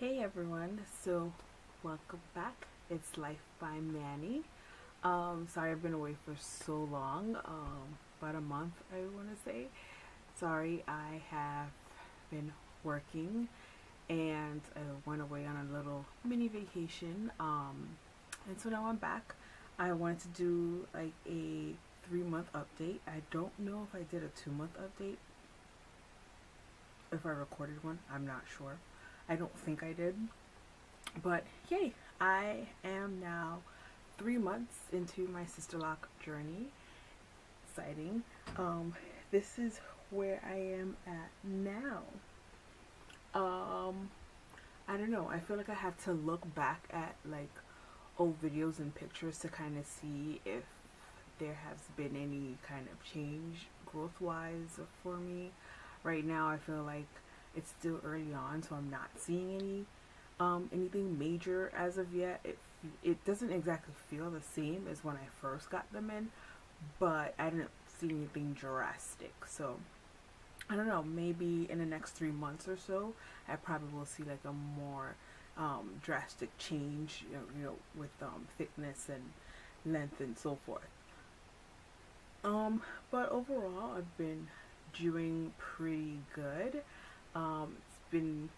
Hey everyone, so welcome back. It's Life by Manny. Sorry I've been away for so long, about a month I want to say. Sorry, I have been working and I went away on a little mini vacation. And so now I'm back. I wanted to do like a 3 month update. I don't know if I did a 2 month update, if I recorded one, I'm not sure. I don't think I did. But yay, I am now 3 months into my Sisterlock journey. Exciting. This is where I am at now. Um, I don't know. I feel like I have to look back at like old videos and pictures to kind of see if there has been any kind of change growth wise for me. Right now, I feel like it's still early on, so I'm not seeing anything major as of yet. It doesn't exactly feel the same as when I first got them in, but I didn't see anything drastic. So I don't know. Maybe in the next 3 months or so, I probably will see like a more drastic change. With thickness and length and so forth. But overall, I've been doing pretty good. It's been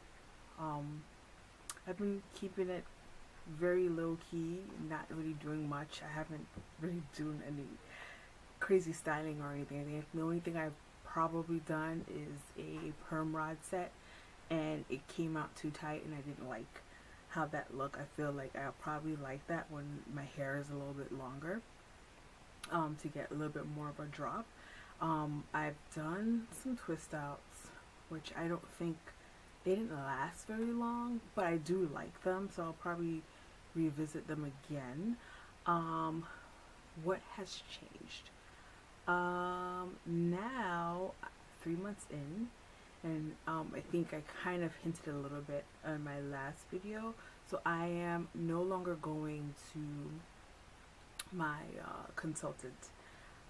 I've been keeping it very low key, not really doing much. I haven't really done any crazy styling or anything. I think the only thing I've probably done is a perm rod set, and it came out too tight, and I didn't like how that looked. I feel like I'll probably like that when my hair is a little bit longer, to get a little bit more of a drop. I've done some twist outs, which I don't think they didn't last very long, but I do like them, so I'll probably revisit them again. What has changed? Now, 3 months in, and I think I kind of hinted a little bit on my last video, so I am no longer going to my consultant.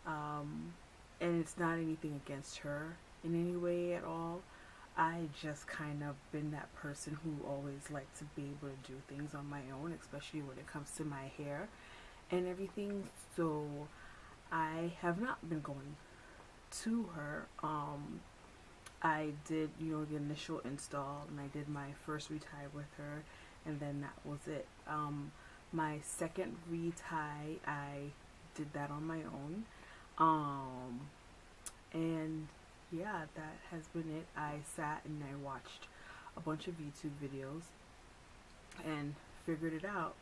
And it's not anything against her in any way at all. I just kind of been that person who always liked to be able to do things on my own, especially when it comes to my hair and everything. So I have not been going to her. I did, the initial install, and I did my first retie with her, and then that was it. My second retie, I did that on my own. And yeah, that has been it. I sat and I watched a bunch of YouTube videos and figured it out.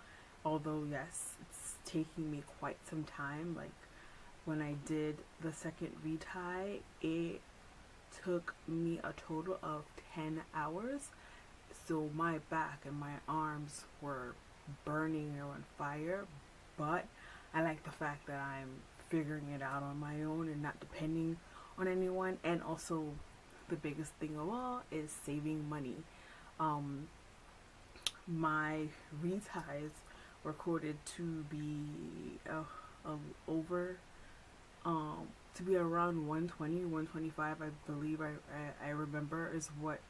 Although, yes, it's taking me quite some time. Like, when I did the second retie, it took me a total of 10 hours. So my back and my arms were burning or on fire, but I like the fact that I'm figuring it out on my own and not depending on anyone. And also, the biggest thing of all is saving money. My reties were quoted to be over to be around 120, 125, I believe. I remember is what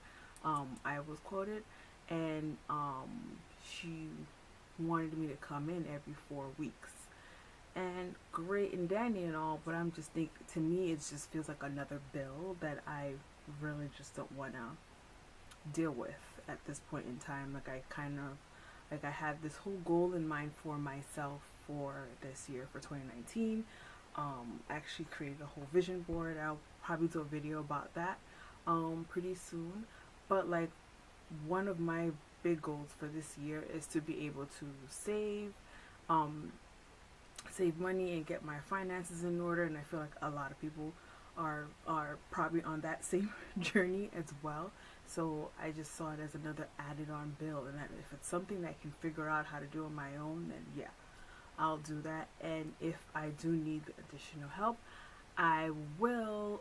I was quoted, and she wanted me to come in every 4 weeks. And great and dandy and all, but I'm just think to me it just feels like another bill that I really just don't want to deal with at this point in time. Like, I had this whole goal in mind for myself for this year, for 2019. I actually created a whole vision board. I'll probably do a video about that pretty soon. But like, one of my big goals for this year is to be able to save money and get my finances in order, and I feel like a lot of people are probably on that same journey as well. So I just saw it as another added on bill, and that if it's something that I can figure out how to do on my own, then yeah, I'll do that. And if I do need additional help, I will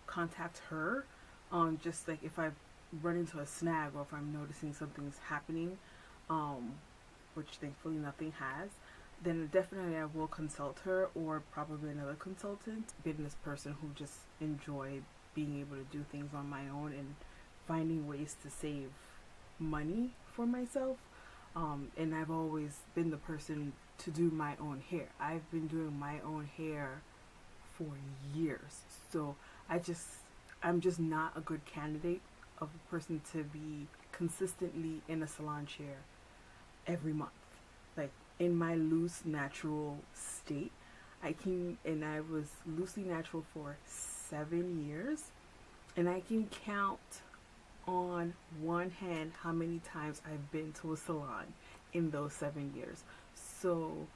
contact her on just like if I run into a snag or if I'm noticing something's happening, which thankfully nothing has, then definitely I will consult her, or probably another consultant, business person who just enjoy being able to do things on my own and finding ways to save money for myself. And I've always been the person to do my own hair. I've been doing my own hair for years. So I'm just not a good candidate of a person to be consistently in a salon chair every month. Like in my loose natural state, I was loosely natural for 7 years, and I can count on one hand how many times I've been to a salon in those 7 years. So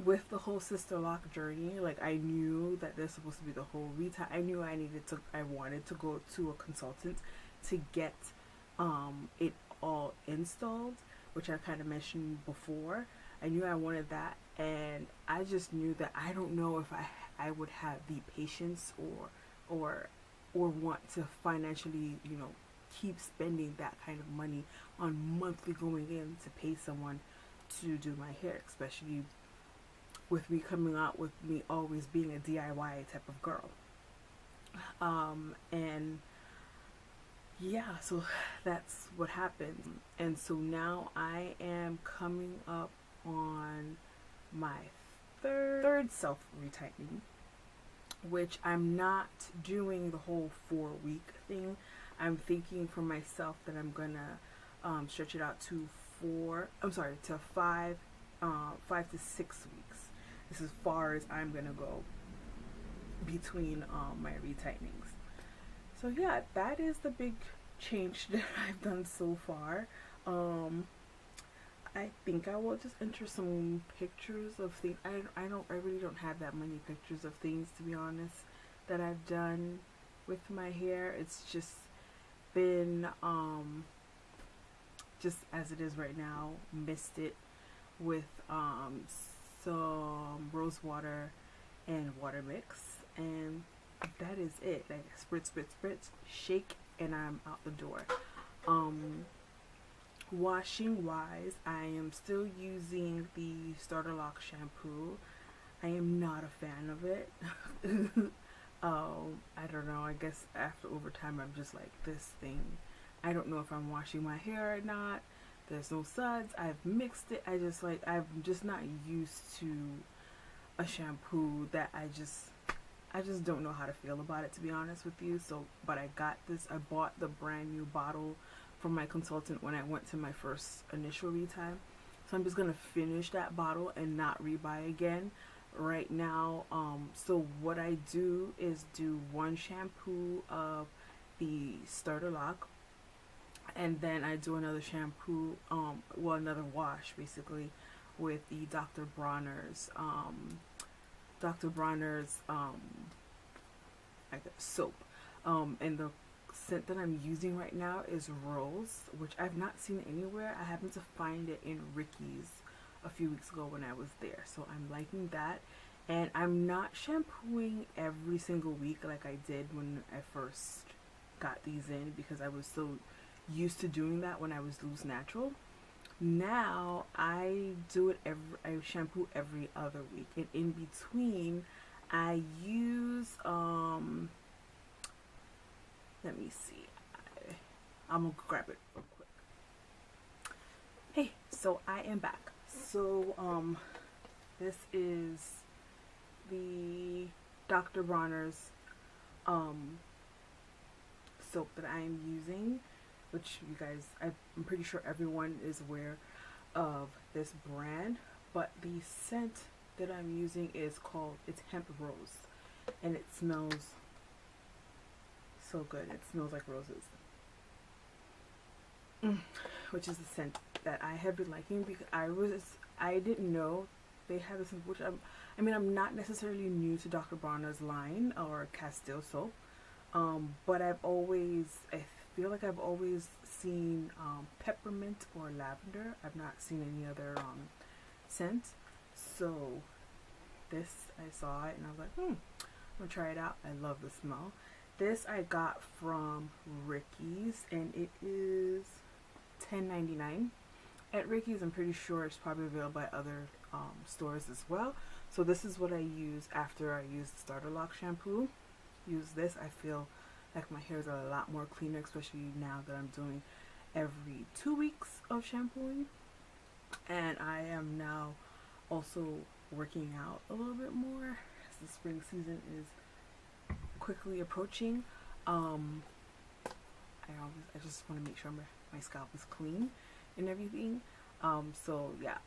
with the whole Sisterlock journey, like I knew that there's supposed to be the whole retime. I wanted to go to a consultant to get it all installed, which I kind of mentioned before. I knew I wanted that, and I just knew that I don't know if I would have the patience or want to financially, keep spending that kind of money on monthly going in to pay someone to do my hair, especially with me coming out with me always being a DIY type of girl. And yeah, so that's what happened. And so now I am coming up on my third self retightening, which I'm not doing the whole 4-week thing. I'm thinking for myself that I'm gonna stretch it out to 5 to 6 weeks. This is as far as I'm gonna go between my retightenings. So yeah, that is the big change that I've done so far. I think I will just enter some pictures of things. I really don't have that many pictures of things, to be honest, that I've done with my hair. It's just been just as it is right now, mist it with some rose water and water mix, and that is it. Like spritz, spritz, spritz, shake, and I'm out the door. Washing wise, I am still using the Sisterlock shampoo. I am not a fan of it. I don't know, I guess after overtime I'm just like, this thing, I don't know if I'm washing my hair or not. There's no suds. I've mixed it. I'm just not used to a shampoo that I just don't know how to feel about it, to be honest with you. So, but I bought the brand new bottle from my consultant when I went to my first initial retime. So I'm just gonna finish that bottle and not rebuy again right now. So what I do is do one shampoo of the Sisterlock, and then I do another shampoo, another wash basically with the Dr. Bronner's soap. And the scent that I'm using right now is rose, which I've not seen anywhere. I happened to find it in Ricky's a few weeks ago when I was there, so I'm liking that. And I'm not shampooing every single week like I did when I first got these in, because I was so used to doing that when I was loose natural. Now I shampoo every other week, and in between I use let me see, I'm gonna grab it real quick. Hey, so I am back. So this is the Dr. Bronner's soap that I am using, which you guys, I'm pretty sure everyone is aware of this brand, but the scent that I'm using is it's hemp rose, and it smells so good. It smells like roses, which is the scent that I have been liking, because I didn't know they have this, which I'm not necessarily new to Dr. Bronner's line or Castile soap, but I feel like I've always seen peppermint or lavender. I've not seen any other scent. So this, I saw it and I was like, I'm gonna try it out. I love the smell. This I got from Ricky's, and it is $10.99 at Ricky's. I'm pretty sure it's probably available at other stores as well. So this is what I use after I use the Sisterlock shampoo. Use this, I feel like my hair is a lot more cleaner, especially now that I'm doing every 2 weeks of shampooing, and I am now also working out a little bit more as the spring season is quickly approaching. I just want to make sure my scalp is clean and everything. So yeah,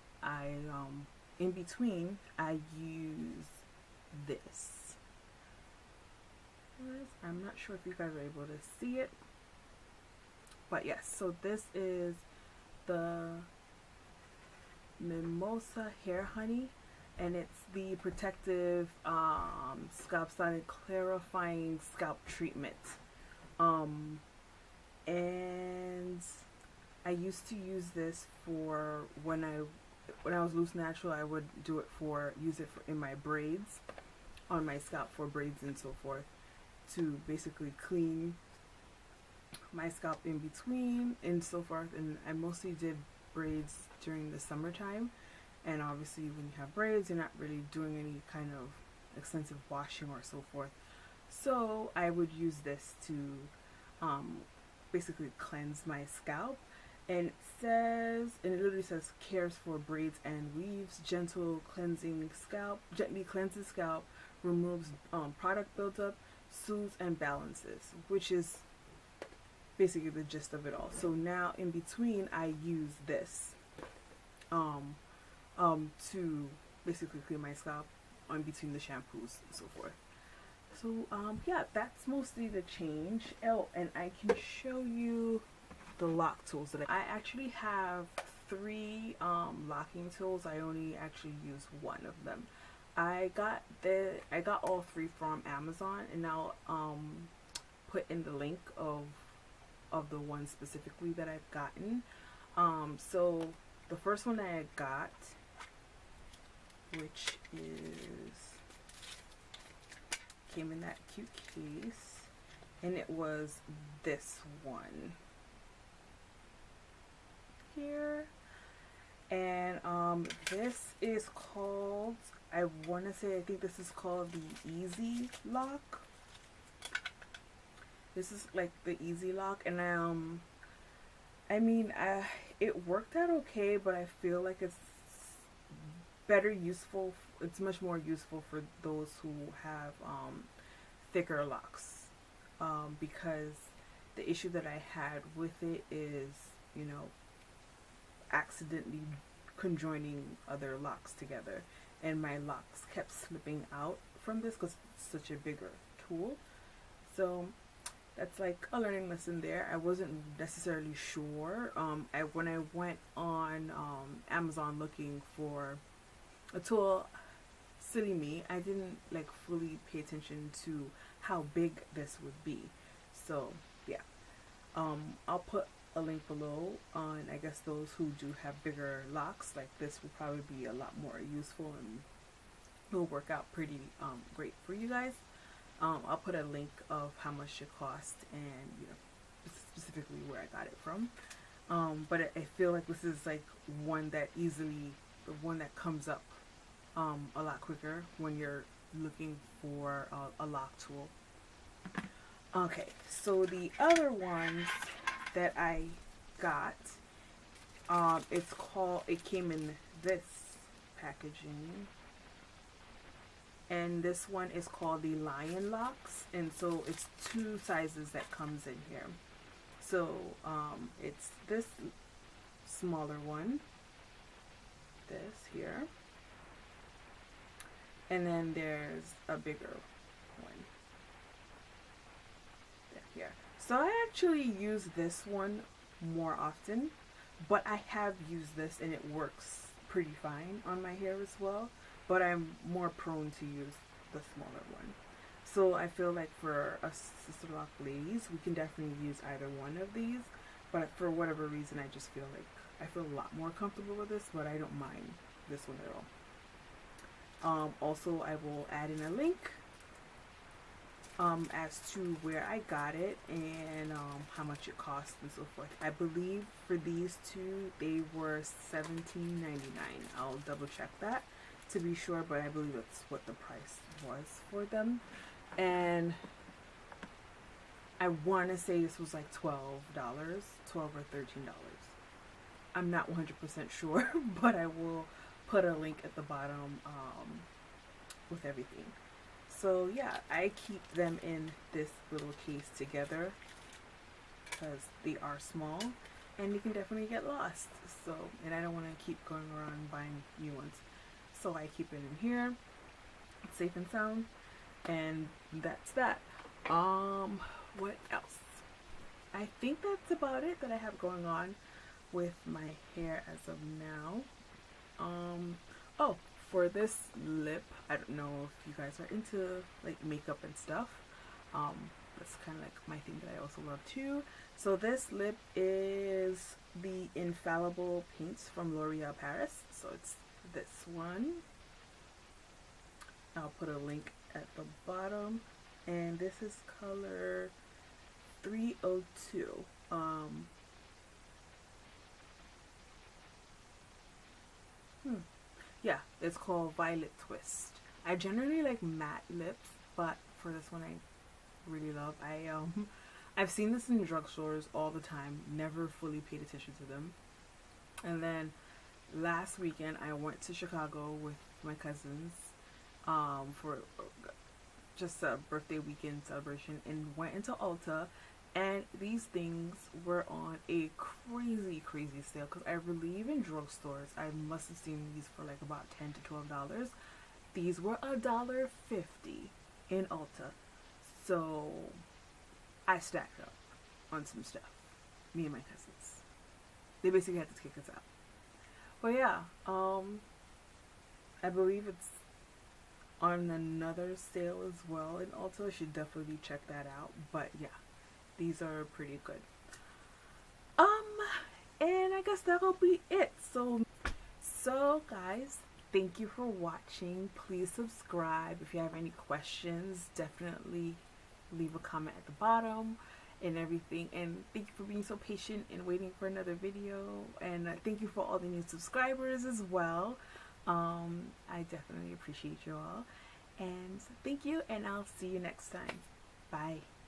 in between I use this. I'm not sure if you guys are able to see it, but yes, so this is the Mimosa Hair Honey, and it's the protective scalp sonic clarifying scalp treatment. And I used to use this for when I was loose natural. I would use it in my braids, on my scalp for braids and so forth, to basically clean my scalp in between and so forth. And I mostly did braids during the summertime, and obviously when you have braids, you're not really doing any kind of extensive washing or so forth. So I would use this to basically cleanse my scalp. And it literally says, cares for braids and weaves, gently cleanses scalp, removes product buildup, soothes and balances, which is basically the gist of it all. So now in between I use this to basically clean my scalp in between the shampoos and so forth. So yeah, that's mostly the change. Oh, and I can show you the lock tools that I actually have 3 locking tools. I only actually use one of them. I got all 3 from Amazon, and I'll put in the link of the one specifically that I've gotten. So the first one that I got, which came in that cute case, and it was this one here. And this is called, I think this is called the Easy Lock. This is like the Easy Lock, and I mean, it worked out okay, but I feel like it's much more useful for those who have thicker locks, because the issue that I had with it is, accidentally conjoining other locks together, and my locks kept slipping out from this because it's such a bigger tool. So that's like a learning lesson there. I wasn't necessarily sure. When I went on Amazon looking for a tool, silly me, I didn't like fully pay attention to how big this would be. So yeah, I'll put a link below on, I guess, those who do have bigger locks. Like this will probably be a lot more useful and will work out pretty great for you guys. I'll put a link of how much it cost and specifically where I got it from. But I feel like this is like the one that comes up a lot quicker when you're looking for a lock tool. Okay, so the other ones that I got, it came in this packaging, and this one is called the Lion Locks, and so it's 2 sizes that comes in here. So it's this smaller one, this here, and then there's a bigger one here. So I actually use this one more often, but I have used this and it works pretty fine on my hair as well, but I'm more prone to use the smaller one. So I feel like for us Sisterlock ladies, we can definitely use either one of these, but for whatever reason I just feel like I feel a lot more comfortable with this, but I don't mind this one at all. Also, I will add in a link as to where I got it and how much it cost and so forth. I believe for these 2 they were $17.99. I'll double check that to be sure, but I believe that's what the price was for them. And I want to say this was like $12, 12 or $13. I'm not 100% sure, but I will put a link at the bottom with everything. So yeah, I keep them in this little case together because they are small and you can definitely get lost. So, and I don't want to keep going around buying new ones. So I keep it in here, it's safe and sound, and that's that. What else? I think that's about it that I have going on with my hair as of now. Oh, for this lip, I don't know if you guys are into like makeup and stuff. That's kind of like my thing that I also love too. So this lip is the Infallible Paints from L'Oreal Paris. So it's this one. I'll put a link at the bottom. And this is color 302. Yeah, it's called Violet Twist. I generally like matte lips, but for this one I really love. I've seen this in drugstores all the time, never fully paid attention to them. And then last weekend I went to Chicago with my cousins for just a birthday weekend celebration and went into Ulta, and these things were on a crazy sale because I believe in drugstores I must have seen these for like about $10 to $12. These were $1.50 in Ulta. So I stacked up on some stuff. Me and my cousins. They basically had to kick us out. But yeah, I believe it's on another sale as well in Ulta. Should definitely check that out. But yeah, these are pretty good. And I guess that'll be it. So guys, thank you for watching. Please subscribe. If you have any questions, definitely leave a comment at the bottom and everything. And thank you for being so patient and waiting for another video. And thank you for all the new subscribers as well. I definitely appreciate you all. And thank you, and I'll see you next time. Bye.